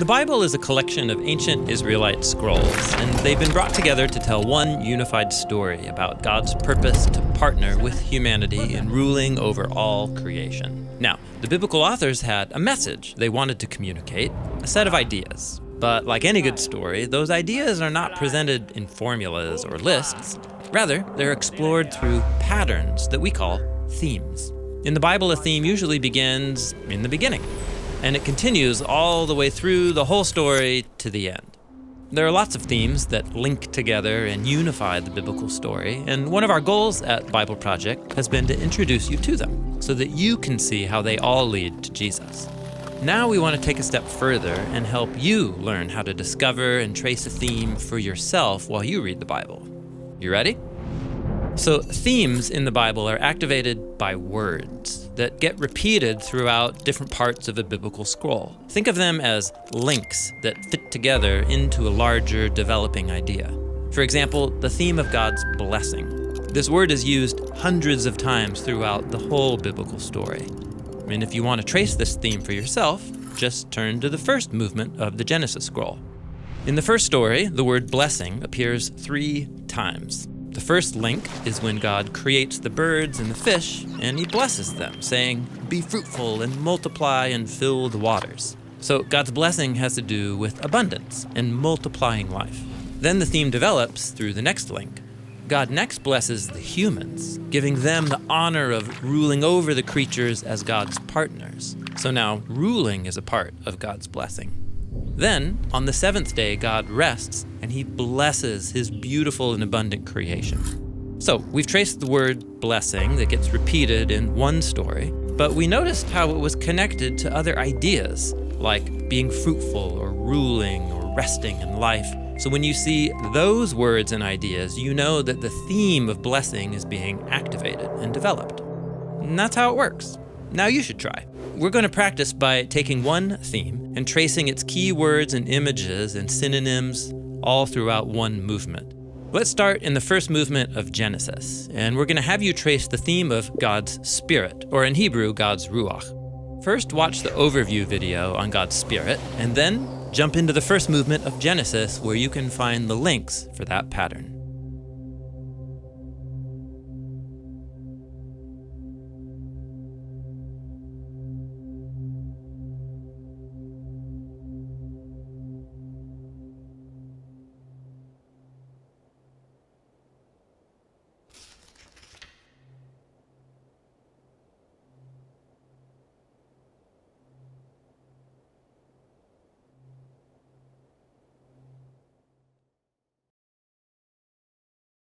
The Bible is a collection of ancient Israelite scrolls, and they've been brought together to tell one unified story about God's purpose to partner with humanity in ruling over all creation. Now, the biblical authors had a message they wanted to communicate, a set of ideas. But like any good story, those ideas are not presented in formulas or lists. Rather, they're explored through patterns that we call themes. In the Bible, a theme usually begins in the beginning, and it continues all the way through the whole story to the end. There are lots of themes that link together and unify the biblical story, and one of our goals at Bible Project has been to introduce you to them so that you can see how they all lead to Jesus. Now we want to take a step further and help you learn how to discover and trace a theme for yourself while you read the Bible. You ready? So themes in the Bible are activated by words that get repeated throughout different parts of a biblical scroll. Think of them as links that fit together into a larger developing idea. For example, the theme of God's blessing. This word is used hundreds of times throughout the whole biblical story. And if you want to trace this theme for yourself, just turn to the first movement of the Genesis scroll. In the first story, the word blessing appears 3 times. The first link is when God creates the birds and the fish, and he blesses them, saying, "Be fruitful and multiply and fill the waters." So God's blessing has to do with abundance and multiplying life. Then the theme develops through the next link. God next blesses the humans, giving them the honor of ruling over the creatures as God's partners. So now ruling is a part of God's blessing. Then, on the 7th day, God rests and he blesses his beautiful and abundant creation. So we've traced the word blessing that gets repeated in one story, but we noticed how it was connected to other ideas like being fruitful or ruling or resting in life. So when you see those words and ideas, you know that the theme of blessing is being activated and developed. And that's how it works. Now you should try. We're going to practice by taking one theme and tracing its key words and images and synonyms all throughout one movement. Let's start in the first movement of Genesis, and we're going to have you trace the theme of God's Spirit, or in Hebrew, God's Ruach. First, watch the overview video on God's Spirit, and then jump into the first movement of Genesis where you can find the links for that pattern.